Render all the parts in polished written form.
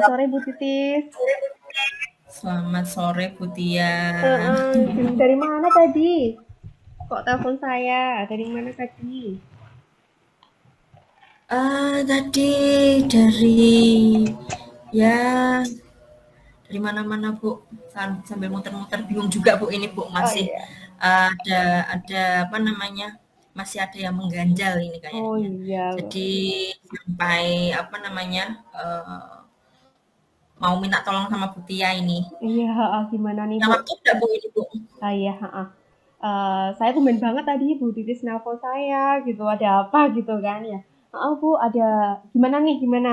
Selamat sore Bu Titis. Selamat sore Bu Tia. Dari mana tadi? Kok telepon saya? Dari mana tadi? Tadi dari ya dari mana-mana Bu. Sambil muter-muter bingung juga Bu ini Bu Oh masih iya. ada apa namanya? Masih ada yang mengganjal ini Oh kayaknya. iya. Jadi sampai apa namanya? Mau minta tolong sama Bu Tia ini. Iya, gimana nih Nah, Bu? waktu udah Bu ini Bu. Iya, saya tumben banget tadi Bu Titis nelpon saya gitu. Ada apa gitu kan ya? Bu, ada gimana nih? Gimana?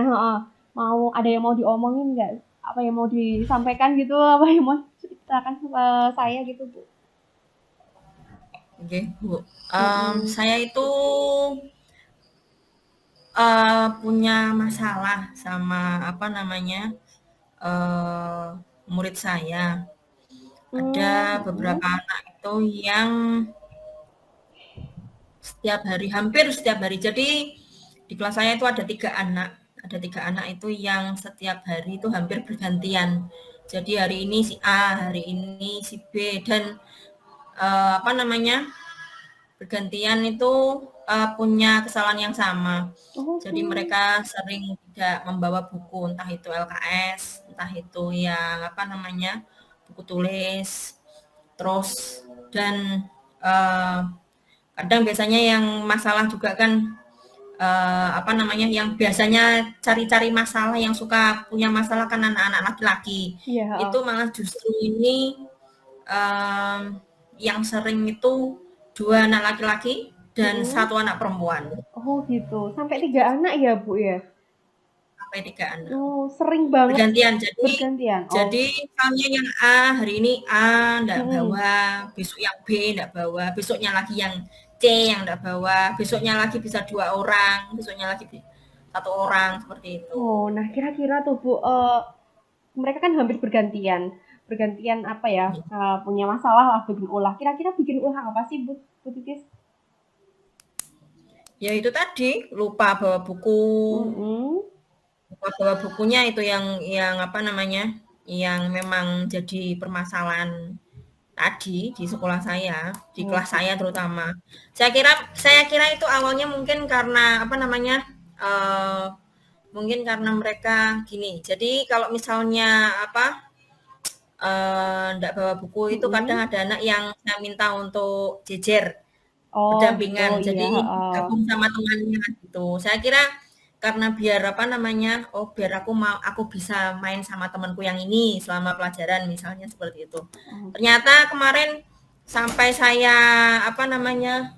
Mau ada yang mau diomongin nggak? Apa yang mau disampaikan gitu? Apa yang mau ceritakan sama saya gitu Bu? Oke, Bu. Mm-mm. Saya itu punya masalah sama apa namanya, eee, murid saya. Ada Mm-mm. beberapa anak itu yang setiap hari, hampir setiap hari. Jadi di kelas saya itu ada 3 anak itu yang setiap hari itu hampir bergantian. Jadi hari ini si A, hari ini si B, dan apa namanya, bergantian itu punya kesalahan yang sama. Oh, Jadi mereka sering tidak membawa buku, entah itu LKS, entah itu yang apa namanya, buku tulis, terus dan kadang biasanya yang masalah juga kan apa namanya, yang biasanya cari-cari masalah, yang suka punya masalah kan anak-anak laki-laki. iya. Itu malah justru ini um, yang sering itu 2 anak laki-laki dan Mm-mm. 1 anak perempuan. Oh gitu, sampai 3 anak ya Bu ya? Sampai 3 anak. Oh sering banget Bergantian. Jadi bergantian. Oh, jadi misalnya yang A hari ini A nggak mm-mm. bawa, besok yang B nggak bawa, besoknya lagi yang C yang nggak bawa, besoknya lagi bisa 2 orang, besoknya lagi 1 orang seperti itu. Oh, nah kira-kira tuh Bu, mereka kan hampir bergantian, bergantian apa ya? Punya masalah lah bikin ulah. Kira-kira bikin ulah apa sih Bu Titis? Ya itu tadi lupa bawa buku, Mm-mm. lupa bawa bukunya itu yang apa namanya, yang memang jadi permasalahan tadi di sekolah saya, di Oh kelas saya gitu. terutama. Saya kira itu awalnya mungkin karena apa namanya, eee, mungkin karena mereka gini, jadi kalau misalnya apa, ndak bawa buku itu kadang Mm-mm. ada anak yang saya minta untuk jejer, Oh gitu, berdampingan, iya. jadi gabung sama temannya gitu. Saya kira karena biar apa namanya, oh biar aku bisa main sama temanku yang ini selama pelajaran misalnya seperti itu. Oh, Ternyata kemarin sampai saya apa namanya,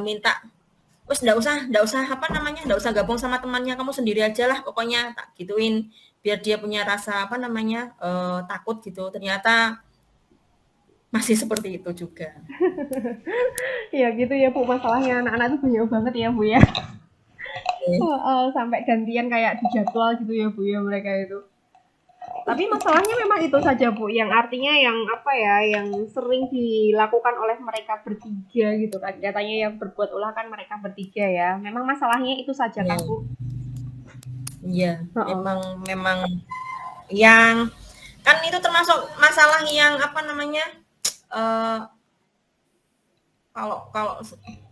minta, "Wes ndak usah apa namanya, ndak usah gabung sama temannya, kamu sendiri aja lah pokoknya," tak gituin. Biar dia punya rasa apa namanya, takut gitu. Ternyata masih seperti itu juga. ya gitu ya Bu, masalahnya anak-anak itu banyak banget ya Bu ya. Sampai gantian kayak di jadwal gitu ya Bu ya mereka itu. Tapi masalahnya memang itu saja Bu, yang artinya yang apa ya, yang sering dilakukan oleh mereka bertiga gitu kan. Katanya yang berbuat ulah kan mereka bertiga ya. Memang masalahnya itu saja Iya, kan Bu? iya, Heeh. memang memang yang kan itu termasuk masalah yang apa namanya, eee, kalau kalau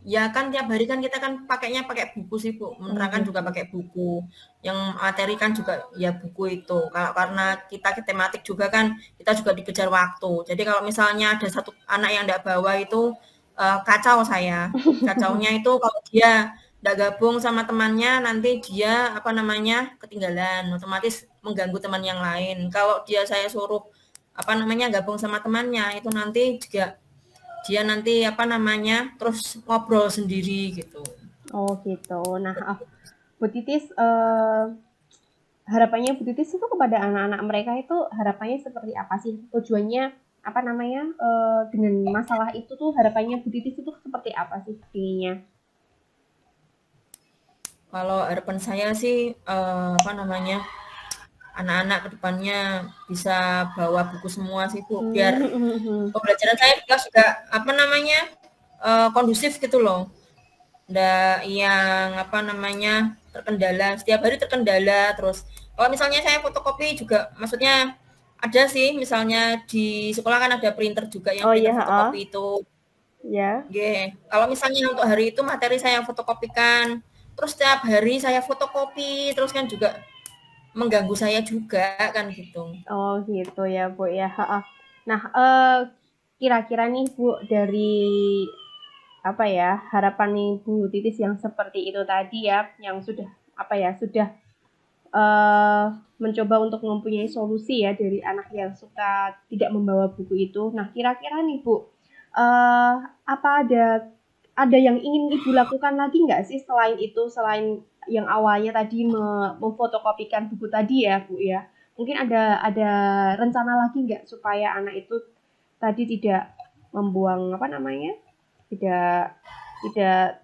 ya kan tiap hari kan kita kan pakainya pakai buku sih Bu, Oh menerangkan juga gitu. pakai buku, yang materi kan juga ya buku itu. Kalau karena kita ke tematik juga kan, kita juga dikejar waktu. Jadi kalau misalnya ada 1 anak yang nggak bawa itu, kacau saya. Kacaunya itu kalau dia nggak gabung sama temannya, nanti dia, apa namanya, ketinggalan, otomatis mengganggu teman yang lain. Kalau saya suruh, apa namanya, gabung sama temannya, itu nanti juga dia nanti apa namanya terus ngobrol sendiri gitu. Oh gitu. Nah, Bu Titis, harapannya Bu Titis itu kepada anak-anak mereka itu harapannya seperti apa sih? Tujuannya apa namanya? Dengan masalah itu tuh harapannya Bu Titis itu seperti apa sih inginnya? Kalau harapan saya sih apa namanya anak-anak kedepannya bisa bawa buku semua sih Bu, biar Hmm. pembelajaran saya di kelas juga apa namanya kondusif gitu loh. Nggak yang apa namanya terkendala setiap hari terkendala terus Kalau misalnya saya fotokopi juga, maksudnya ada sih, misalnya di sekolah kan ada printer juga yang Oh iya, printer heeh. fotokopi itu. Ya. Nggih. Kalau misalnya untuk hari itu materi saya yang fotokopikan, terus setiap hari saya fotokopi, terus kan juga mengganggu saya juga kan gitu. Oh gitu ya Bu ya. Heeh. Nah, kira-kira nih Bu dari apa ya harapan Ibu Titis yang seperti itu tadi ya, yang sudah apa ya sudah mencoba untuk mempunyai solusi ya dari anak yang suka tidak membawa buku itu. Nah, kira-kira nih Bu, apa ada yang ingin Ibu lakukan lagi nggak sih selain itu, selain yang awalnya tadi memfotokopikan buku tadi ya Bu ya? Mungkin ada rencana lagi nggak supaya anak itu tadi tidak membuang apa namanya, tidak tidak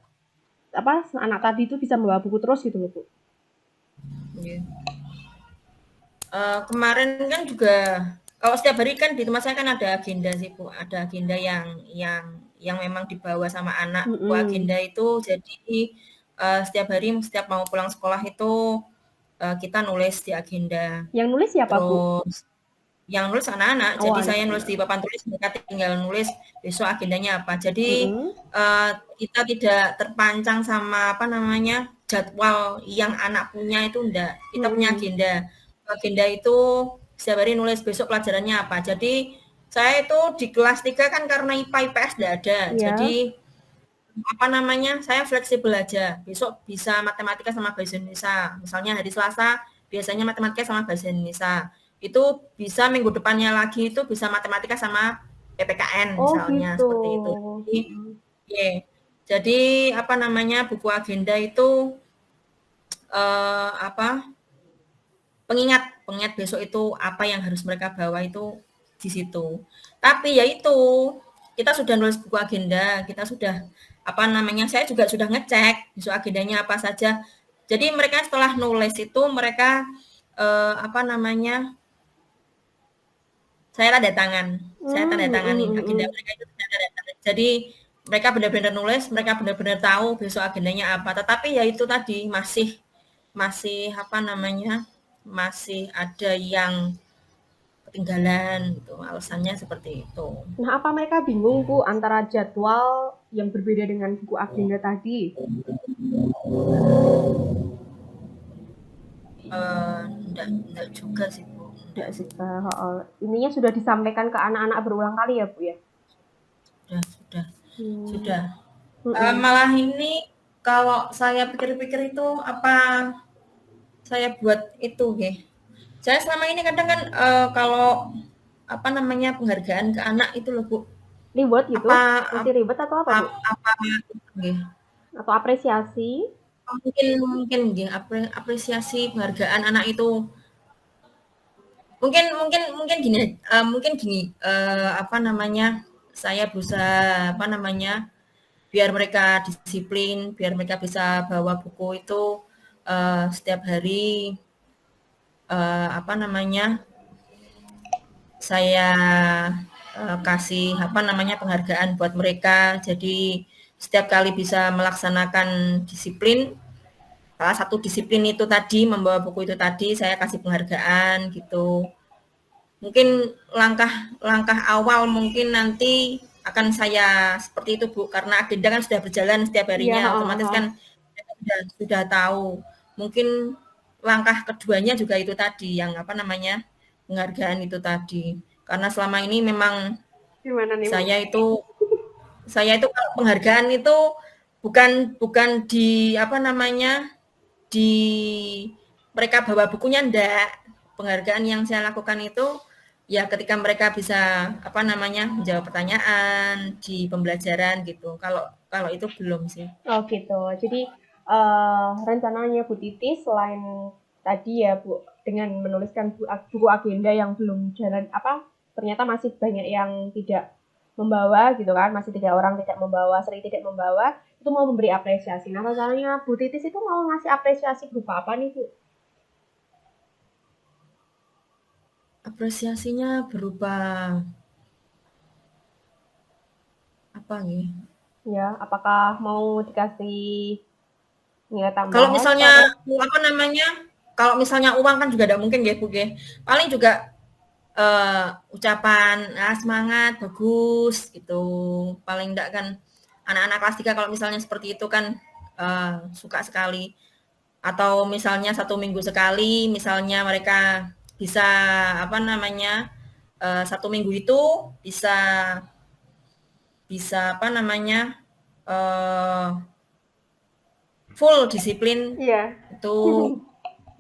apa anak tadi itu bisa membawa buku terus gitu loh Bu. Nggih. Kemarin kan juga kalau setiap hari kan di tempat saya kan ada agenda sih Bu, ada agenda yang memang dibawa sama anak. Buku Mm-mm. agenda itu jadi setiap hari setiap mau pulang sekolah itu kita nulis di agenda. Yang nulis siapa Bu? Terus yang nulis anak-anak, Oh jadi saya nulis anak-anak. di papan tulis, mereka tinggal nulis besok agendanya apa. Jadi Mm-mm. kita tidak terpancang sama apa namanya jadwal yang anak punya itu enggak. Kita punya Mm-mm. agenda. Agenda itu setiap hari nulis besok pelajarannya apa. Jadi saya itu di kelas 3 kan karena IPA IPS enggak ada. Ya. Jadi apa namanya? Saya fleksibel aja. Besok bisa matematika sama bahasa Indonesia. Misalnya hari Selasa biasanya matematika sama bahasa Indonesia. Itu bisa minggu depannya lagi itu bisa matematika sama PPKN Oh misalnya gitu. seperti itu. Jadi, Mm-mm. yeah. Jadi apa namanya buku agenda itu apa pengingat pengingat besok itu apa yang harus mereka bawa itu di situ. Tapi ya itu kita sudah nulis buku agenda, kita sudah apa namanya saya juga sudah ngecek besok agendanya apa saja. Jadi mereka setelah nulis itu mereka apa namanya saya tanda Mm, mm, tanganin mm, agenda mm. mereka itu saya tanda tangan. Jadi mereka benar-benar nulis, mereka benar-benar tahu besok agendanya apa. Tetapi ya itu tadi masih masih apa namanya masih ada yang ketinggalan gitu. Alasannya seperti itu. Nah, apa mereka bingung Bu antara jadwal yang berbeda dengan buku agenda tadi? Enggak juga sih Bu, Enggak enggak sih. juga. Ininya sudah disampaikan ke anak-anak berulang kali ya Bu ya? Sudah, sudah, Hmm. sudah. Mm-mm. Malah ini kalau saya pikir-pikir itu apa saya buat itu nggih. Saya selama ini kadang kan kalau apa namanya penghargaan ke anak itu loh Bu. Ribet gitu? Apa Masih ribet atau apa Bu? apa nggih. Atau apresiasi? Mungkin mungkin nggih apresiasi penghargaan anak itu mungkin mungkin mungkin gini apa namanya saya berusaha apa namanya biar mereka disiplin, biar mereka bisa bawa buku itu setiap hari apa namanya saya kasih apa namanya penghargaan buat mereka. Jadi setiap kali bisa melaksanakan disiplin, salah satu disiplin itu tadi membawa buku itu tadi saya kasih penghargaan gitu. Mungkin langkah awal mungkin nanti akan saya seperti itu Bu, karena agenda kan sudah berjalan setiap Iya, harinya, otomatis kan sudah tahu. Mungkin langkah keduanya juga itu tadi yang apa namanya penghargaan itu tadi. Karena selama ini memang gimana nih Bu? saya itu saya itu kalau penghargaan itu bukan bukan di apa namanya di mereka bawa bukunya ndak. Penghargaan yang saya lakukan itu ya ketika mereka bisa apa namanya menjawab pertanyaan di pembelajaran gitu. Kalau kalau itu belum sih. Oh gitu. Jadi rencananya Bu Titi selain tadi ya Bu dengan menuliskan buku agenda yang belum jalan apa ternyata masih banyak yang tidak membawa gitu kan, masih 3 orang tidak membawa, sering tidak membawa, itu mau memberi apresiasi. Nah rencananya Bu Titis itu mau ngasih apresiasi berupa apa nih Bu? Apresiasinya berupa apa nih? Ya, apakah mau dikasih nilai Kalau tambahan misalnya atau apa namanya kalau misalnya uang kan juga tidak mungkin ya Bu ya. Paling juga ucapan semangat bagus gitu. Paling enggak kan anak-anak kelas 3 kalau misalnya seperti itu kan suka sekali. Atau misalnya 1 minggu sekali, misalnya mereka bisa apa namanya 1 minggu itu bisa bisa apa namanya full disiplin Iya. itu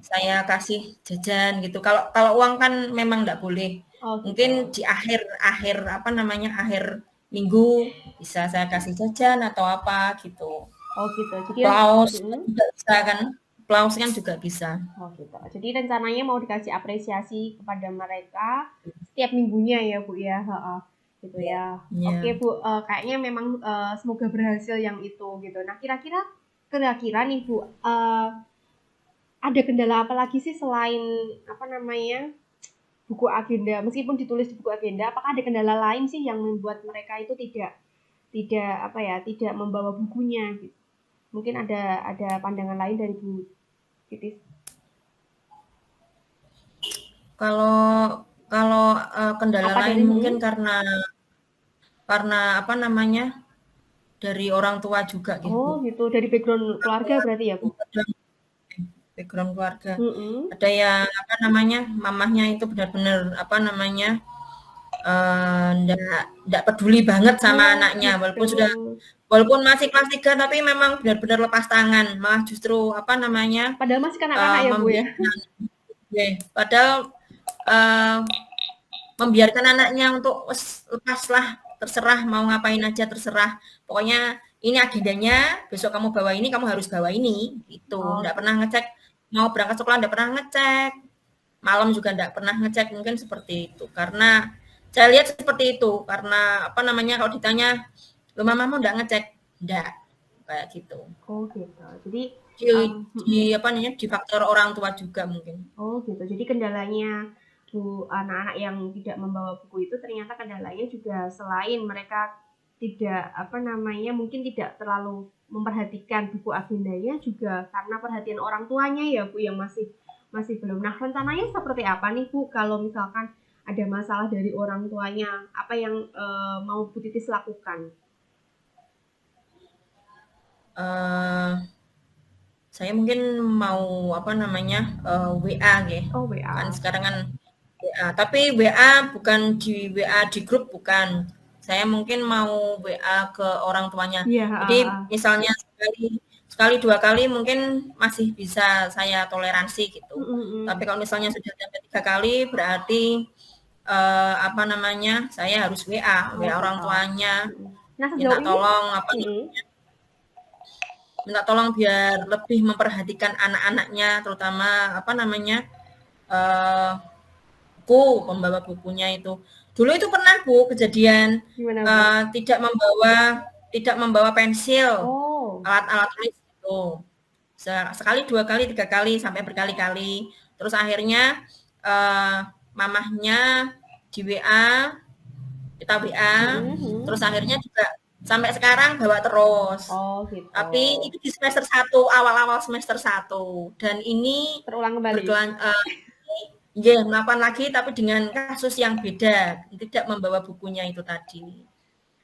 saya kasih jajan gitu. Kalau kalau uang kan memang enggak boleh. Oh Mungkin gitu. di akhir apa namanya akhir minggu bisa saya kasih jajan atau apa gitu. Oh gitu. Jadi Plaus mm, juga bisa kan. Plaus kan juga bisa. oh gitu. Jadi rencananya mau dikasih apresiasi kepada mereka setiap minggunya ya Bu ya. Heeh. Gitu Ya. ya. Oke Ya. Bu, kayaknya memang semoga berhasil yang itu gitu. Nah kira-kira nih Bu, ada kendala apa lagi sih selain apa namanya buku agenda? Meskipun ditulis di buku agenda, apakah ada kendala lain sih yang membuat mereka itu tidak tidak apa ya tidak membawa bukunya gitu? Mungkin ada pandangan lain dari Bu Titis. Kalau kalau kendala Apa lain dari mungkin karena apa namanya dari orang tua juga gitu oh Bu. gitu dari background keluarga berarti ya Bu? Background keluarga. Mm-mm. Ada yang apa namanya mamahnya itu benar-benar apa namanya ndak peduli banget sama Oh anaknya gitu. walaupun masih kelas 3 tapi memang benar-benar lepas tangan malah justru apa namanya Padahal masih kanak-kanak ya Bu ya? membiarkan padahal eh, membiarkan anaknya untuk lepaslah terserah mau ngapain aja terserah pokoknya ini agendanya besok kamu bawa ini kamu harus bawa ini itu Oh enggak pernah gitu. ngecek mau berangkat sekolah enggak pernah ngecek malam juga enggak pernah ngecek mungkin seperti itu karena saya lihat seperti itu karena apa namanya kalau ditanya lu mamamu enggak ngecek enggak kayak gitu Oh gitu. Jadi di apa namanya di faktor orang tua juga mungkin oh gitu. Jadi kendalanya Bu anak-anak yang tidak membawa buku itu ternyata kendalanya juga selain mereka tidak apa namanya mungkin tidak terlalu memperhatikan buku agendanya juga karena perhatian orang tuanya ya Bu yang masih masih belum. Nah, rencananya seperti apa nih Bu kalau misalkan ada masalah dari orang tuanya, apa yang mau Bu Titis lakukan? eh saya mungkin mau apa namanya WA gitu Oh, kan WA. sekarang kan WA tapi WA bukan di WA di grup bukan saya mungkin mau WA ke orang tuanya Iya, jadi misalnya sekali 2 kali mungkin masih bisa saya toleransi gitu tapi kalau misalnya sudah sampai 3 kali berarti apa namanya saya harus Oh, WA orang gitu. tuanya Nah, minta sejauh ini tolong apa minta tolong biar lebih memperhatikan anak-anaknya terutama apa namanya uh, buku pembawa bukunya itu dulu itu pernah Bu kejadian gimana Bu? Tidak membawa pensil Oh, alat-alat tulis itu sekali 2 kali 3 kali sampai berkali-kali terus akhirnya mamahnya di WA kita WA terus akhirnya juga sampai sekarang bawa terus oh gitu. tapi itu di semester 1 awal-awal semester 1 dan ini Terulang kembali. melakukan lagi tapi dengan kasus yang beda tidak membawa bukunya itu tadi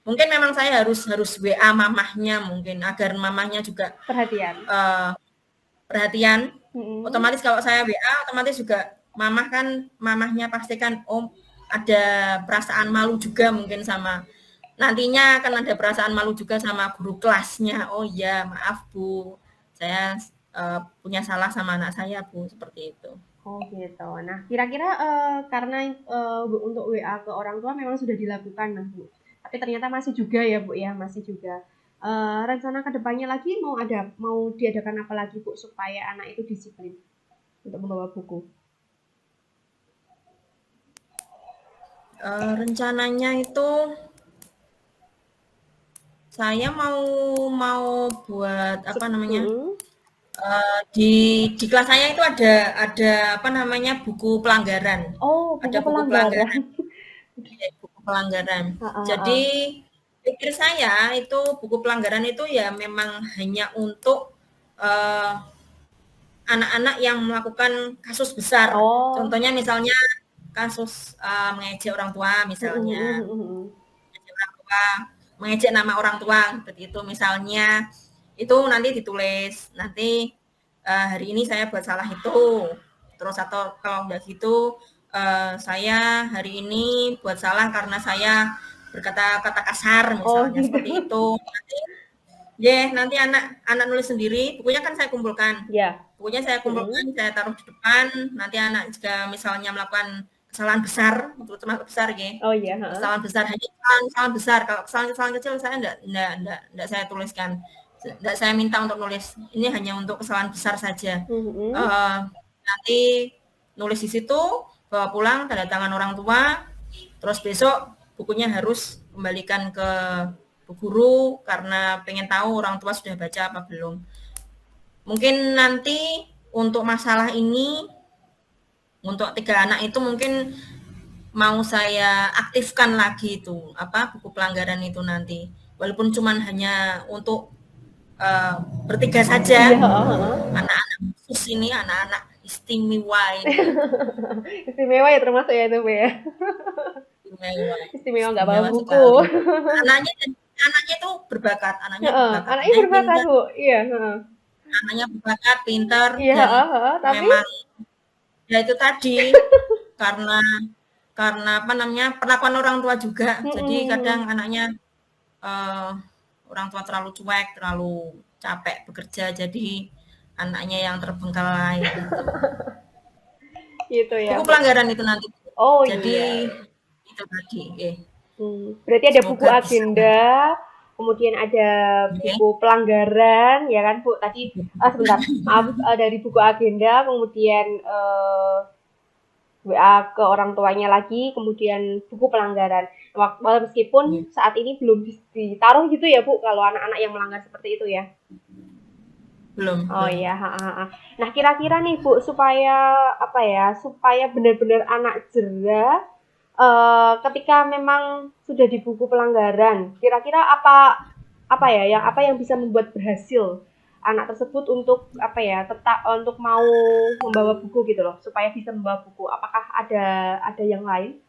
mungkin memang saya harus WA mamahnya mungkin agar mamahnya juga Perhatian. Perhatian Mm-mm. otomatis kalau saya WA otomatis juga mamahnya pastikan ada perasaan malu juga mungkin sama nantinya akan ada perasaan malu juga sama guru kelasnya oh iya maaf Bu saya punya salah sama anak saya Bu seperti itu. Oh gitu. Nah, kira-kira karena untuk WA ke orang tua memang sudah dilakukan, nah Bu. Tapi ternyata masih juga ya Bu ya, masih juga. Rencana kedepannya lagi mau diadakan apa lagi Bu supaya anak itu disiplin untuk membawa buku? Rencananya itu saya mau buat apa namanya di kelas saya itu ada apa namanya buku pelanggaran Oh, ada buku buku pelanggaran pelanggaran. buku pelanggaran jadi Heeh. pikir saya itu buku pelanggaran itu ya memang hanya untuk anak-anak yang melakukan kasus besar. Oh. Contohnya misalnya kasus mengejek orang tua misalnya, mengejek orang tua, mengejek nama orang tua seperti itu misalnya, itu nanti ditulis nanti hari ini saya buat salah itu, terus atau kalau enggak gitu saya hari ini buat salah karena saya berkata-kata kasar misalnya gitu. seperti itu. Nanti anak nulis sendiri, bukunya kan saya kumpulkan. Ya. Bukunya saya kumpulkan, saya taruh di depan, nanti anak jika misalnya melakukan kesalahan besar, itu termasuk besar ya. Oh iya, Kesalahan besar, hanya kesalahan besar. Kalau kesalahan kecil saya enggak saya tuliskan. Enggak saya minta untuk nulis. Ini hanya untuk kesalahan besar saja. Nanti nulis di situ, bawa pulang, tanda tangan orang tua, terus besok bukunya harus kembalikan ke Bu Guru karena pengen tahu orang tua sudah baca apa belum. Mungkin nanti untuk masalah ini, untuk 3 anak itu mungkin mau saya aktifkan lagi itu, buku pelanggaran itu nanti. Walaupun cuman hanya untuk bertiga saja. Iya, anak-anak khusus ini, anak-anak istimewa ini. Istimewa ya termasuk ya itu, Bu ya. Istimewa nggak bawa buku. Anaknya itu berbakat, anaknya berbakat, Bu. Iya, Anaknya berbakat, pintar, iya, dan tapi memang ya itu tadi karena perlakuan orang tua juga. Jadi kadang anaknya orang tua terlalu cuek, terlalu capek bekerja, jadi anaknya yang terbengkalai gitu. Gitu ya. Buku pelanggaran itu nanti. Oh jadi, iya. Itu tadi. Berarti ada buku agenda, kemudian ada buku pelanggaran, ya kan Bu? Tadi sebentar, maaf, dari buku agenda, kemudian WA ke orang tuanya lagi, kemudian buku pelanggaran. Meskipun saat ini belum ditaruh gitu ya Bu, kalau anak-anak yang melanggar seperti itu ya. Belum. Oh iya. Nah kira-kira nih Bu, supaya supaya benar-benar anak jera ketika memang sudah di buku pelanggaran, kira-kira apa yang bisa membuat berhasil anak tersebut untuk tetap untuk mau membawa buku gitu loh, supaya bisa membawa buku. Apakah ada yang lain?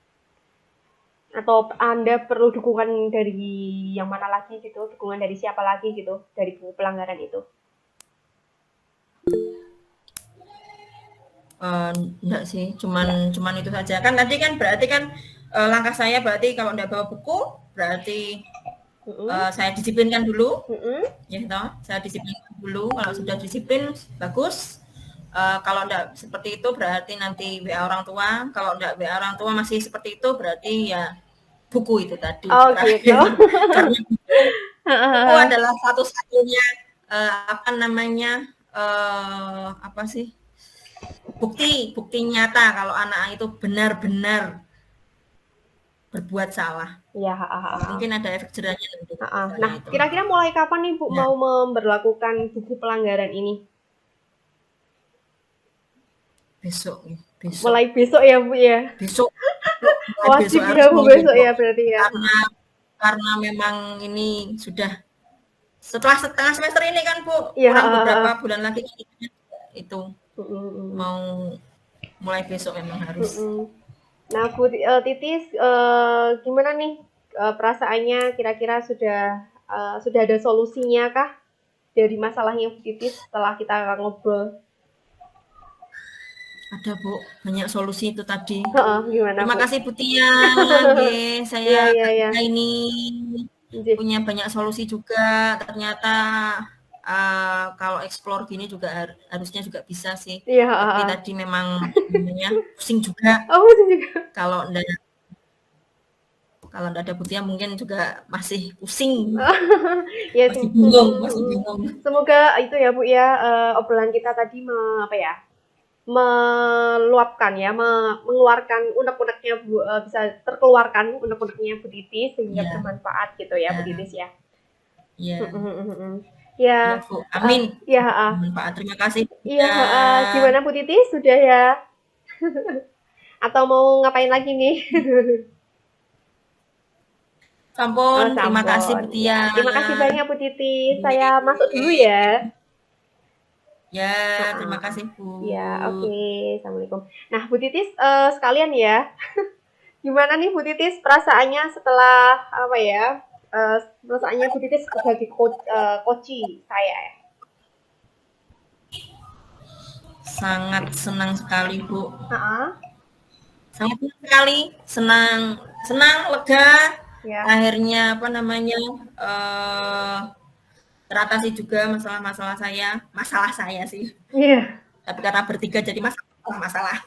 Atau Anda perlu dukungan dari yang mana lagi gitu? Dukungan dari siapa lagi gitu dari buku pelanggaran itu? Enggak sih, cuman itu saja. Kan tadi kan berarti kan langkah saya berarti kalau enggak bawa buku berarti saya disiplinkan dulu. Ya toh, saya disiplinkan dulu. Kalau sudah disiplin bagus. Kalau enggak seperti itu berarti nanti WA orang tua. Kalau enggak WA orang tua masih seperti itu berarti ya buku itu tadi. Oh gitu. Karena buku adalah satu-satunya bukti nyata kalau anak itu benar-benar berbuat salah. Iya. Mungkin ada efek jerahnya. Nah, kira-kira mulai kapan nih Bu mau memberlakukan buku pelanggaran ini? Besok. Mulai besok ya Bu ya? Besok. Wajib ya Bu besok ya berarti ya? Karena memang ini sudah setelah setengah semester ini kan Bu, kurang beberapa bulan lagi itu mau mulai besok memang harus. Nah Bu Titis, gimana nih perasaannya? Kira-kira sudah ada solusinya kah dari masalahnya Bu Titis setelah kita ngobrol? Ada Bu, banyak solusi itu tadi. Gimana, Terima Bu? kasih Bu Tia. Saya ini punya banyak solusi juga. Ternyata kalau explore gini juga harusnya juga bisa sih. Tapi tadi memang pusing juga. Oh, pusing juga. Kalau enggak ada Bu Tia mungkin juga masih pusing. Ya, masih bingung. Semoga itu ya Bu ya, obrolan kita tadi meluapkan ya, mengeluarkan unek-uneknya bisa terkeluarkan unek-uneknya Bu Titis sehingga bermanfaat gitu ya Bu Titis ya. Iya. Ya. Bu. Amin. Ya. Bermanfaat. Terima kasih. Iya. Gimana Bu Titis? Sudah ya? Atau mau ngapain lagi nih? Sampun. Terima kasih Bu Tia. Terima kasih banyak Bu Titis. Saya masuk dulu ya. Ya, terima Heeh. kasih, Bu. Ya, oke. Assalamualaikum. Nah, Bu Titis, sekalian ya, gimana nih Bu Titis perasaannya setelah apa ya? Perasaannya Bu Titis sebagai coach saya ya. Sangat senang sekali, Bu. Heeh. Sangat senang sekali, senang, senang, lega. Ya. Akhirnya apa namanya teratasi juga masalah saya sih. Iya. Tapi karena bertiga jadi masalah.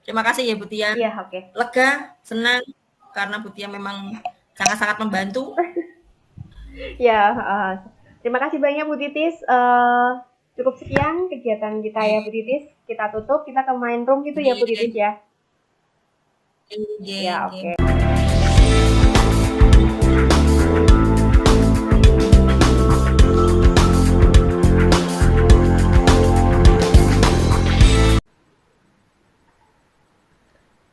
Terima kasih ya Bu Tia. Iya, oke. Lega, senang karena Bu Tia memang sangat-sangat membantu. Ya, terima kasih banyak Bu Titis. Cukup sekian kegiatan kita ya Bu Titis. Kita tutup, kita ke main room gitu ya Bu Titis Oke, ya. oke, Ya, oke. oke.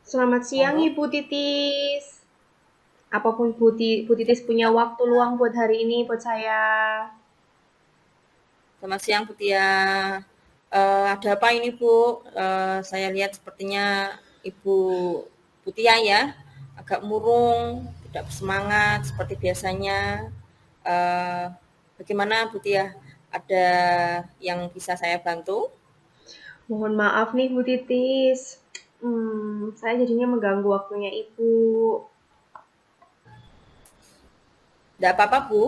Selamat siang Monggo. Ibu Titis. Apapun Bu Titis punya waktu luang buat hari ini buat saya. Selamat siang Bu Tia. Ada apa ini Bu? Saya lihat sepertinya Ibu Bu Tia ya, agak murung, tidak bersemangat seperti biasanya. Eh, Bagaimana Bu Tia? Ada yang bisa saya bantu? Mohon maaf nih Bu Titis. Saya jadinya mengganggu waktunya Ibu. Tidak apa-apa Bu.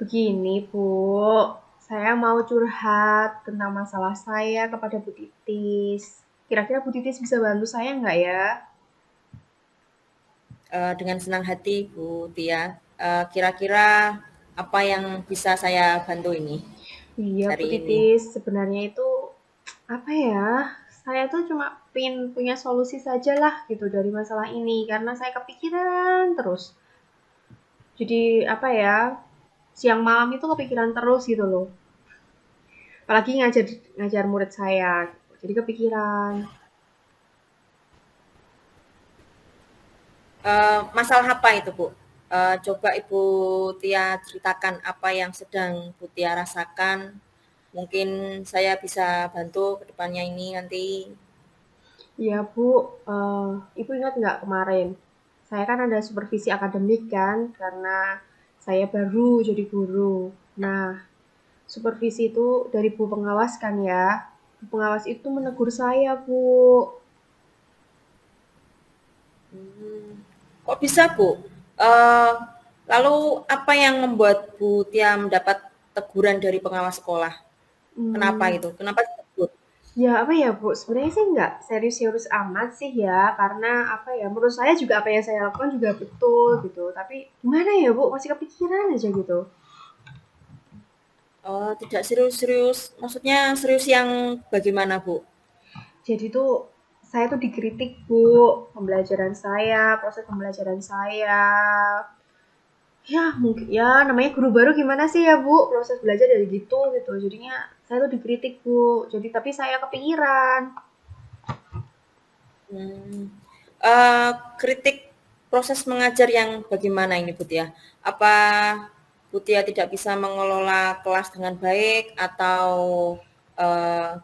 Begini Bu, saya mau curhat tentang masalah saya kepada Bu Titis. Kira-kira Bu Titis bisa bantu saya nggak ya? Dengan senang hati Bu Tia. Kira-kira apa yang bisa saya bantu ini Iya Bu hari ini? Titis, sebenarnya itu apa ya? Saya tuh cuma pengen punya solusi saja lah gitu dari masalah ini karena saya kepikiran terus. Jadi apa ya? Siang malam itu kepikiran terus gitu loh. Apalagi ngajar ngajar murid saya. Jadi kepikiran. Masalah apa itu Bu? Coba Ibu Tia ceritakan apa yang sedang Bu Tia rasakan. Mungkin saya bisa bantu ke depannya ini nanti. Iya Bu, Ibu ingat nggak kemarin? Saya kan ada supervisi akademik kan, karena saya baru jadi guru. Nah, supervisi itu dari Bu pengawas kan ya. Bu pengawas itu menegur saya Bu. Kok bisa Bu? Uh, Lalu apa yang membuat Bu Tia mendapat teguran dari pengawas sekolah? Kenapa Hmm, itu? Kenapa disebut? ya apa ya Bu, sebenarnya sih nggak serius-serius amat sih ya, karena apa ya, menurut saya juga apa yang saya lakukan juga betul gitu. Tapi gimana ya Bu, masih kepikiran aja gitu. Oh, tidak serius-serius. Maksudnya serius yang bagaimana Bu? Jadi tuh saya tuh dikritik Bu, pembelajaran saya, proses pembelajaran saya. Ya mungkin ya namanya guru baru gimana sih ya Bu, proses belajar dari gitu gitu. Jadinya saya tuh dikritik Bu. Jadi tapi saya kepikiran. Hmm. Kritik proses mengajar yang bagaimana ini Bu Tia? Apa Bu Tia tidak bisa mengelola kelas dengan baik atau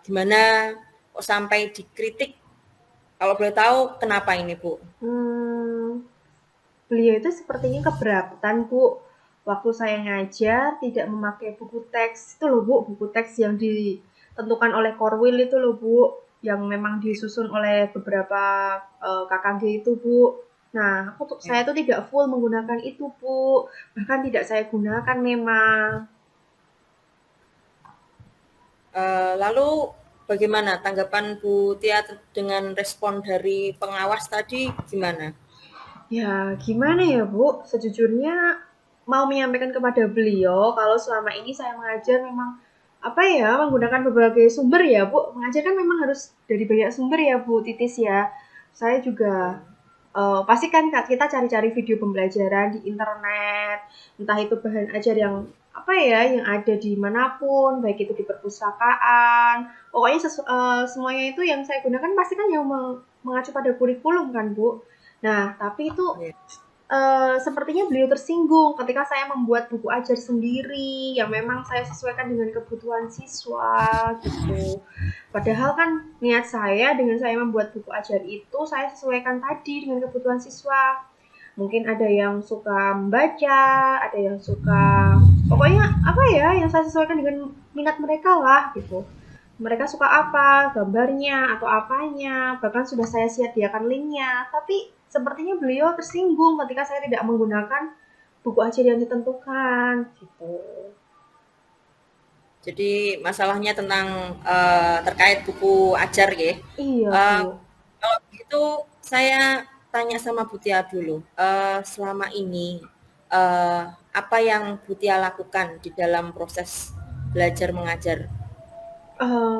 gimana kok sampai dikritik? Kalau boleh tahu kenapa ini Bu? Hmm, beliau itu sepertinya keberatan Bu. Waktu saya ngajar tidak memakai buku teks itu loh Bu, buku teks yang ditentukan oleh Korwil itu loh Bu, yang memang disusun oleh beberapa KKG itu Bu. Nah, saya tuh tidak full menggunakan itu Bu, bahkan tidak saya gunakan memang. Lalu bagaimana tanggapan Bu Tia dengan respon dari pengawas tadi gimana? Ya, gimana ya Bu? Sejujurnya mau menyampaikan kepada beliau kalau selama ini saya mengajar memang apa ya menggunakan berbagai sumber ya Bu. Mengajar kan memang harus dari banyak sumber ya Bu Titis ya. Saya juga pasti kan kita cari-cari video pembelajaran di internet, entah itu bahan ajar yang apa ya yang ada di manapun, baik itu di perpustakaan. Pokoknya semuanya itu yang saya gunakan pasti kan yang mengacu pada kurikulum kan Bu. Nah, tapi itu Ya. sepertinya beliau tersinggung ketika saya membuat buku ajar sendiri yang memang saya sesuaikan dengan kebutuhan siswa gitu. Padahal kan niat saya dengan saya membuat buku ajar itu saya sesuaikan tadi dengan kebutuhan siswa. Mungkin ada yang suka membaca, ada yang suka pokoknya apa ya yang saya sesuaikan dengan minat mereka lah gitu. Mereka suka apa, gambarnya atau apanya, bahkan sudah saya sediakan linknya. Tapi sepertinya beliau tersinggung ketika saya tidak menggunakan buku ajar yang ditentukan gitu. Jadi masalahnya tentang terkait buku ajar ya. Iya Eh, bu. Kalau begitu saya tanya sama Butia dulu. Selama ini apa yang Butia lakukan di dalam proses belajar mengajar?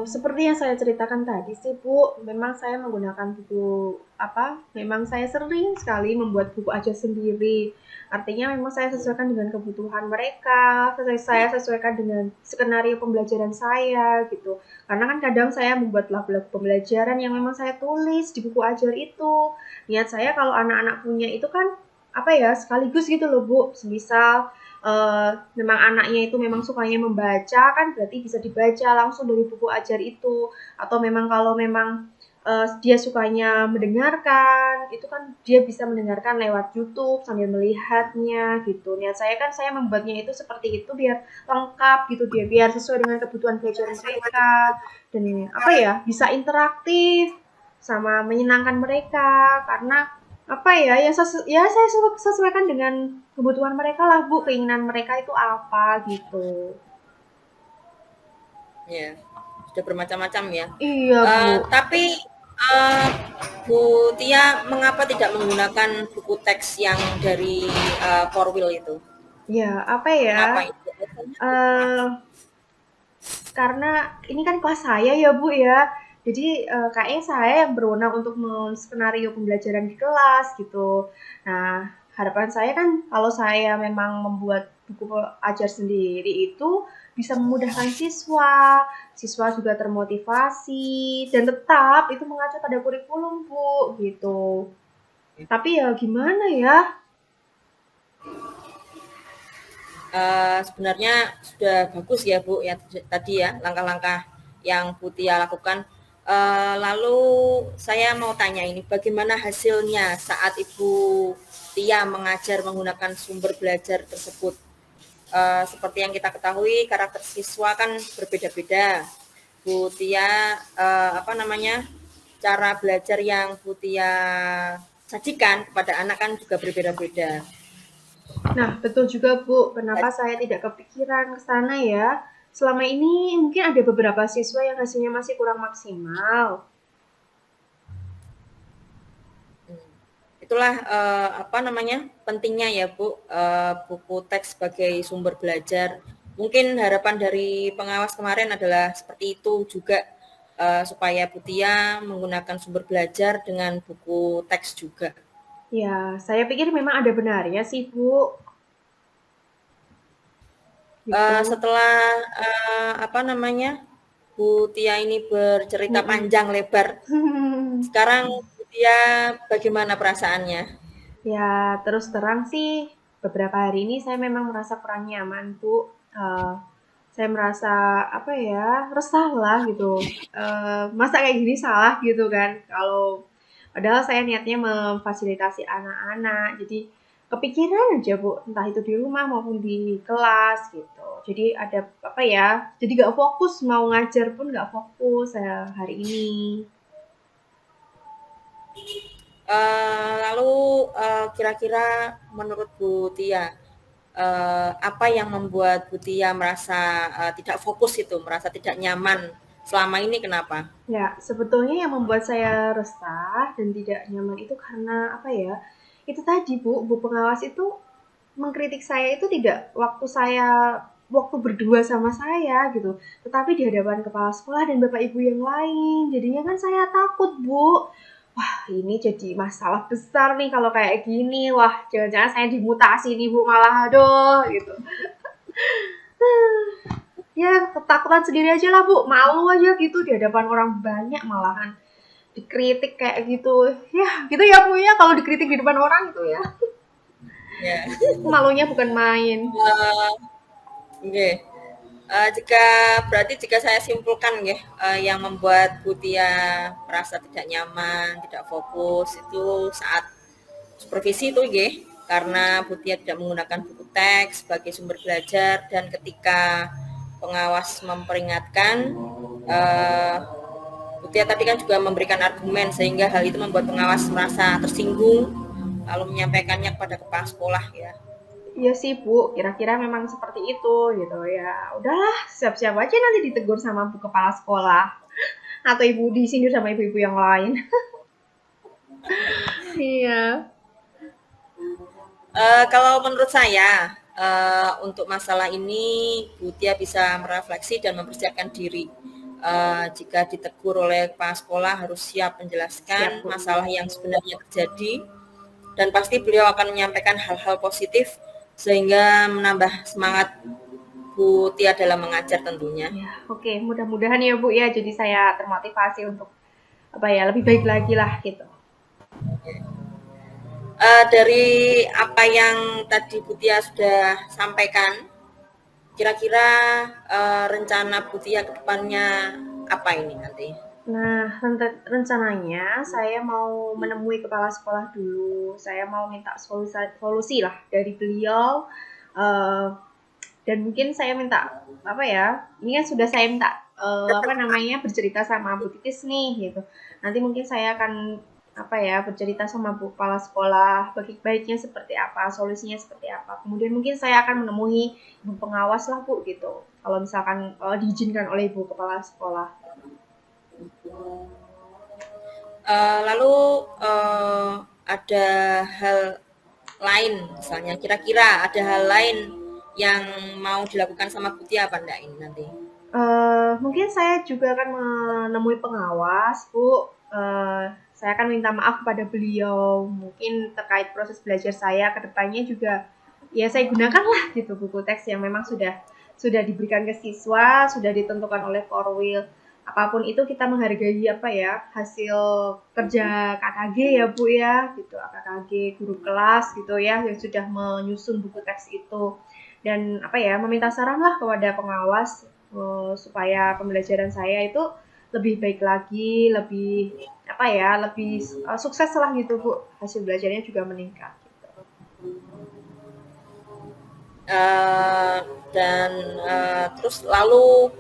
Seperti yang saya ceritakan tadi sih Bu, memang saya menggunakan buku apa, memang saya sering sekali membuat buku ajar sendiri. Artinya memang saya sesuaikan dengan kebutuhan mereka, saya sesuaikan dengan skenario pembelajaran saya gitu. Karena kan kadang saya membuat lagu-lagu pembelajaran yang memang saya tulis di buku ajar itu. Niat saya kalau anak-anak punya itu kan apa ya, sekaligus gitu loh Bu. Semisal memang anaknya itu memang sukanya membaca kan berarti bisa dibaca langsung dari buku ajar itu atau memang kalau memang dia sukanya mendengarkan itu kan dia bisa mendengarkan lewat YouTube sambil melihatnya gitu. Niat saya kan saya membuatnya itu seperti itu biar lengkap gitu dia biar sesuai dengan kebutuhan belajar mereka dan apa ya bisa interaktif sama menyenangkan mereka karena apa ya, ya saya sesuaikan dengan kebutuhan mereka lah Bu, keinginan mereka itu apa gitu. Ya, sudah bermacam-macam ya. Iya Bu. Tapi eh, Bu Tia mengapa tidak menggunakan buku teks yang dari Corwil itu? Ya apa ya, Kenapa itu? eh karena ini kan kelas saya ya Bu ya, jadi kayaknya saya yang berwenang untuk skenario pembelajaran di kelas gitu. Nah harapan saya kan kalau saya memang membuat buku ajar sendiri itu bisa memudahkan siswa, siswa juga termotivasi dan tetap itu mengacu pada kurikulum Bu gitu. Tapi ya gimana ya? Sebenarnya sudah bagus ya Bu ya tadi ya langkah-langkah yang Bu Tia lakukan. Lalu saya mau tanya ini bagaimana hasilnya saat Ibu Tia mengajar menggunakan sumber belajar tersebut? Seperti yang kita ketahui karakter siswa kan berbeda-beda. Bu Tia apa namanya cara belajar yang Bu Tia sajikan kepada anak kan juga berbeda-beda. Nah, betul juga Bu, kenapa saya tidak kepikiran ke sana ya? Selama ini mungkin ada beberapa siswa yang hasilnya masih kurang maksimal. Itulah apa namanya pentingnya ya Bu buku teks sebagai sumber belajar. Mungkin harapan dari pengawas kemarin adalah seperti itu juga supaya Bu Tia menggunakan sumber belajar dengan buku teks juga. Ya, saya pikir memang ada benarnya sih Bu, gitu. Setelah apa namanya Bu Tia ini bercerita Mm-mm. panjang lebar, sekarang Bu Tia bagaimana perasaannya? Ya, terus terang sih, beberapa hari ini saya memang merasa kurang nyaman Bu. Saya merasa apa ya, resah lah gitu. Masa kayak gini salah gitu kan? Kalau padahal saya niatnya memfasilitasi anak-anak, jadi kepikiran aja Bu, entah itu di rumah maupun di kelas gitu. Jadi ada apa ya? Jadi gak fokus mau ngajar pun gak fokus saya hari ini. Lalu kira-kira menurut Bu Tia apa yang membuat Bu Tia merasa tidak fokus itu, merasa tidak nyaman selama ini kenapa? Ya, sebetulnya yang membuat saya resah dan tidak nyaman itu karena apa ya? Itu tadi Bu, Bu pengawas itu mengkritik saya itu tidak waktu berdua sama saya gitu, tetapi di hadapan kepala sekolah dan bapak ibu yang lain. Jadinya kan saya takut Bu. Wah, ini jadi masalah besar nih kalau kayak gini. Wah, jangan-jangan saya dimutasi nih Bu malah aduh gitu. Ya, ketakutan sendiri aja lah Bu, malu aja gitu di hadapan orang banyak malahan dikritik kayak gitu. Ya, gitu ya Bu ya kalau dikritik di depan orang gitu ya. Ya. Malunya bukan main. Oke. Jika berarti jika saya simpulkan nggih, yang membuat Bu Tia merasa tidak nyaman, tidak fokus itu saat supervisi itu nggih, karena Bu Tia tidak menggunakan buku teks sebagai sumber belajar dan ketika pengawas memperingatkan, eee, Bu Tia tadi kan juga memberikan argumen sehingga hal itu membuat pengawas merasa tersinggung lalu menyampaikannya kepada kepala sekolah ya. Iya sih Bu, kira-kira memang seperti itu gitu ya. Udahlah, siap-siap aja nanti ditegur sama Bu Kepala Sekolah atau Ibu disindir sama ibu-ibu yang lain. Iya. Kalau menurut saya, untuk masalah ini Bu Tia bisa merefleksi dan mempersiapkan diri. Jika ditegur oleh kepala sekolah harus siap Siap menjelaskan Bu. masalah yang sebenarnya terjadi dan pasti beliau akan menyampaikan hal-hal positif sehingga menambah semangat Bu Tia dalam mengajar tentunya. Ya, oke. Mudah-mudahan ya Bu ya. Jadi saya termotivasi untuk apa ya lebih baik lagi lah gitu. Dari apa yang tadi Bu Tia sudah sampaikan, kira-kira rencana Bu Tia ke depannya apa ini nanti? Nah, rencananya saya mau menemui kepala sekolah dulu. Saya mau minta solusi lah dari beliau. eh, dan mungkin saya minta apa ya? Ini kan sudah saya minta apa namanya bercerita sama Bu Titis nih gitu. Nanti mungkin saya akan apa ya bercerita sama Bu kepala sekolah baiknya seperti apa, solusinya seperti apa. Kemudian mungkin saya akan menemui ibu pengawas lah Bu gitu. Kalau misalkan diizinkan oleh ibu kepala sekolah. Lalu ada hal lain, misalnya kira-kira ada hal lain yang mau dilakukan sama Bu Tia apa enggak ini nanti? Mungkin saya juga akan menemui pengawas, Bu. Saya akan minta maaf kepada beliau, mungkin terkait proses belajar saya ke depannya juga, ya saya gunakan lah gitu buku teks yang memang sudah diberikan ke siswa, sudah ditentukan oleh Korwil. Apapun itu kita menghargai apa ya hasil kerja KKG ya Bu ya, gitu KKG guru kelas gitu ya yang sudah menyusun buku teks itu dan apa ya meminta saran lah kepada pengawas supaya pembelajaran saya itu lebih baik lagi, lebih apa ya, lebih sukses lah gitu Bu. Hasil belajarnya juga meningkat. Uh, dan terus lalu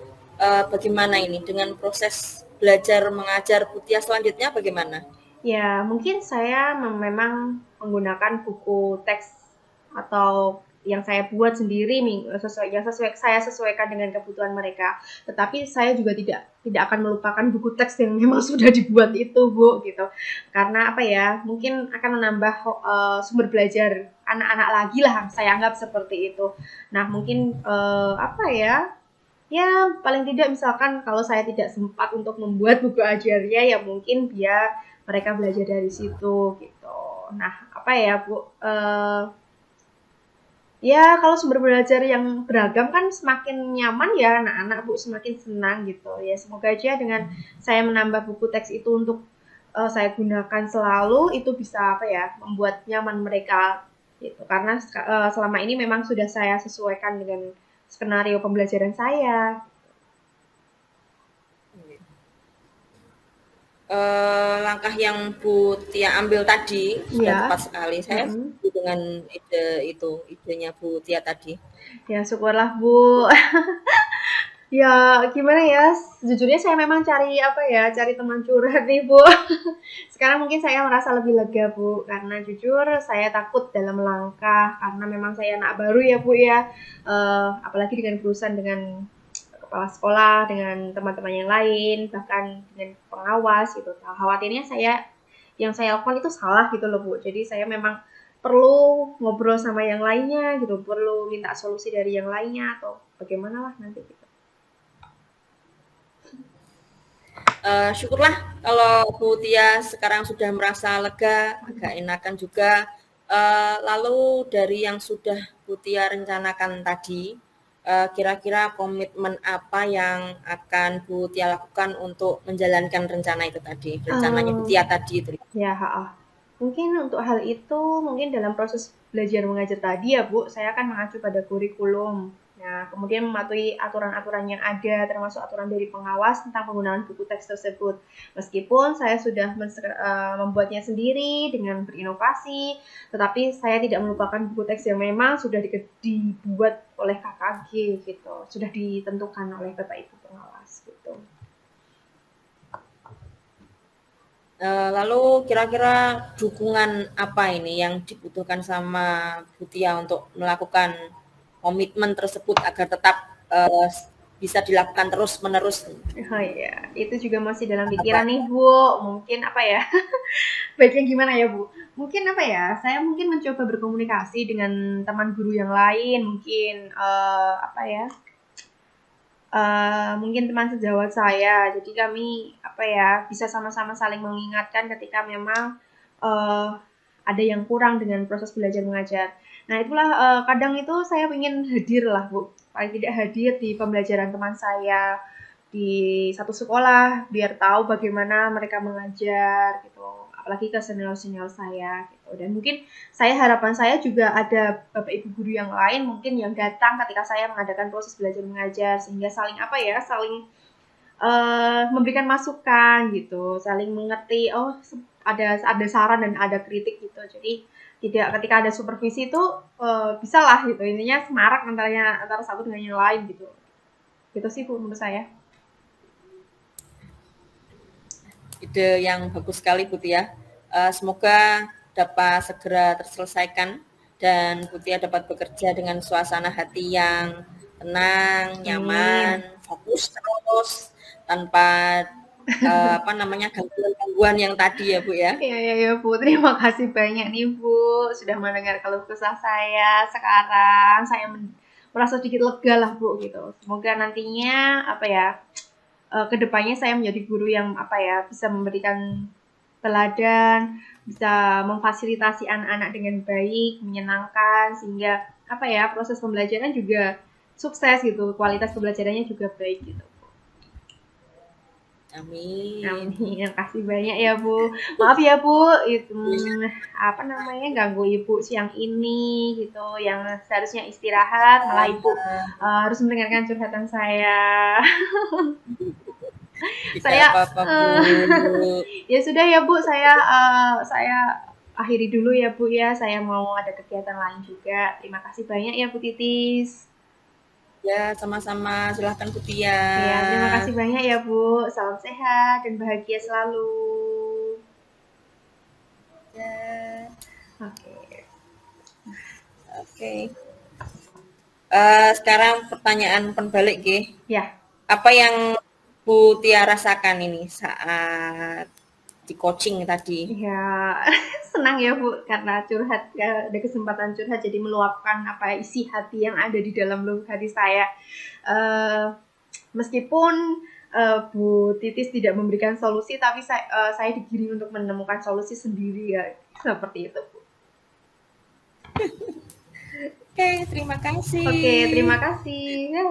bagaimana ini dengan proses belajar mengajar Bu Tia selanjutnya bagaimana? Ya, mungkin saya memang menggunakan buku teks atau yang saya buat sendiri saya sesuaikan dengan kebutuhan mereka. Tetapi saya juga tidak akan melupakan buku teks yang memang sudah dibuat itu, Bu, gitu. Karena apa ya? Mungkin akan menambah sumber belajar anak-anak lagi lah, saya anggap seperti itu. Nah, mungkin apa ya? Ya, paling tidak misalkan kalau saya tidak sempat untuk membuat buku ajarnya, ya mungkin biar mereka belajar dari situ gitu. Nah, apa ya Bu? Ya kalau sumber belajar yang beragam kan semakin nyaman ya anak-anak Bu, semakin senang gitu. Ya semoga aja dengan saya menambah buku teks itu untuk saya gunakan selalu itu bisa apa ya membuat nyaman mereka gitu. Karena selama ini memang sudah saya sesuaikan dengan skenario pembelajaran saya. Langkah yang Bu Tia ambil tadi sudah Iya. tepat sekali. Saya setuju dengan idenya Bu Tia tadi. Ya syukurlah Bu. Ya gimana ya, sejujurnya saya memang cari apa ya, cari teman curhat nih Bu. Sekarang mungkin saya merasa lebih lega Bu, karena jujur saya takut dalam langkah, karena memang saya anak baru ya Bu ya. Apalagi dengan berurusan dengan kepala sekolah, dengan teman-teman yang lain, bahkan dengan pengawas gitu. Khawatirnya yang saya lakukan itu salah gitu loh Bu. Jadi saya memang perlu ngobrol sama yang lainnya gitu, perlu minta solusi dari yang lainnya atau bagaimana lah nanti gitu. Syukurlah kalau Bu Tia sekarang sudah merasa lega, agak enakan juga. Lalu dari yang sudah Bu Tia rencanakan tadi, kira-kira komitmen apa yang akan Bu Tia lakukan untuk menjalankan rencana itu tadi, rencananya Bu Tia tadi itu? Ya, mungkin untuk hal itu mungkin dalam proses belajar mengajar tadi ya Bu, saya kan mengacu pada kurikulum. Nah, kemudian mematuhi aturan-aturan yang ada, termasuk aturan dari pengawas tentang penggunaan buku teks tersebut. Meskipun saya sudah membuatnya sendiri dengan berinovasi, tetapi saya tidak melupakan buku teks yang memang sudah dibuat oleh KKG gitu, sudah ditentukan oleh Bapak Ibu pengawas gitu. Lalu kira-kira dukungan apa ini yang dibutuhkan sama Bu Tia untuk melakukan komitmen tersebut agar tetap bisa dilakukan terus-menerus? Oh iya, itu juga masih dalam pikiran nih Bu. Mungkin apa ya? Baiknya gimana ya Bu? Mungkin apa ya? Saya mungkin mencoba berkomunikasi dengan teman guru yang lain. Mungkin apa ya? Mungkin teman sejawat saya. Jadi kami apa ya bisa sama-sama saling mengingatkan ketika memang ada yang kurang dengan proses belajar mengajar. Nah itulah kadang itu saya ingin hadir lah Bu, paling tidak hadir di pembelajaran teman saya di satu sekolah biar tahu bagaimana mereka mengajar gitu. Apalagi ke senior-senior saya gitu. Dan mungkin harapan saya juga ada Bapak Ibu guru yang lain mungkin yang datang ketika saya mengadakan proses belajar mengajar sehingga saling apa ya, saling memberikan masukan gitu, saling mengerti, oh ada saran dan ada kritik gitu. Jadi tidak ketika ada supervisi itu bisa lah gitu, intinya semarak antara satu dengan yang lain gitu. Gitu sih Bu menurut saya. Ide yang bagus sekali Bu Tia. Semoga dapat segera terselesaikan dan Bu Tia dapat bekerja dengan suasana hati yang tenang, nyaman, fokus terus tanpa gangguan-gangguan yang tadi ya Bu ya. Iya Bu, terima kasih banyak nih Bu sudah mendengar keluh kesah saya. Sekarang saya merasa sedikit lega lah Bu gitu. Semoga nantinya apa ya kedepannya saya menjadi guru yang apa ya bisa memberikan teladan, bisa memfasilitasi anak-anak dengan baik, menyenangkan sehingga apa ya proses pembelajaran juga sukses gitu, kualitas pembelajarannya juga baik gitu. Amin. Amin. Kasih banyak ya Bu. Maaf ya Bu, itu apa namanya ganggu Ibu siang ini gitu, yang seharusnya istirahat malah Ibu harus mendengarkan curhatan saya. Tidak Saya apa-apa Bu. ya sudah ya Bu, saya akhiri dulu ya Bu ya. Saya mau ada kegiatan lain juga. Terima kasih banyak ya Bu Titis. Ya, sama-sama. Silahkan Bu Tia. Ya, terima kasih banyak ya Bu. Salam sehat dan bahagia selalu. Ya. Oke. Oke. Sekarang pertanyaan penbalik, Ge. Ya. Apa yang Bu Tia rasakan ini saat di coaching tadi? Ya, senang ya Bu karena curhat ya, ada kesempatan curhat jadi meluapkan apa isi hati yang ada di dalam lubuk hati saya. Meskipun Bu Titis tidak memberikan solusi, tapi saya digiring untuk menemukan solusi sendiri ya, seperti itu Bu. Oke, terima kasih. Oke, terima kasih. Ya.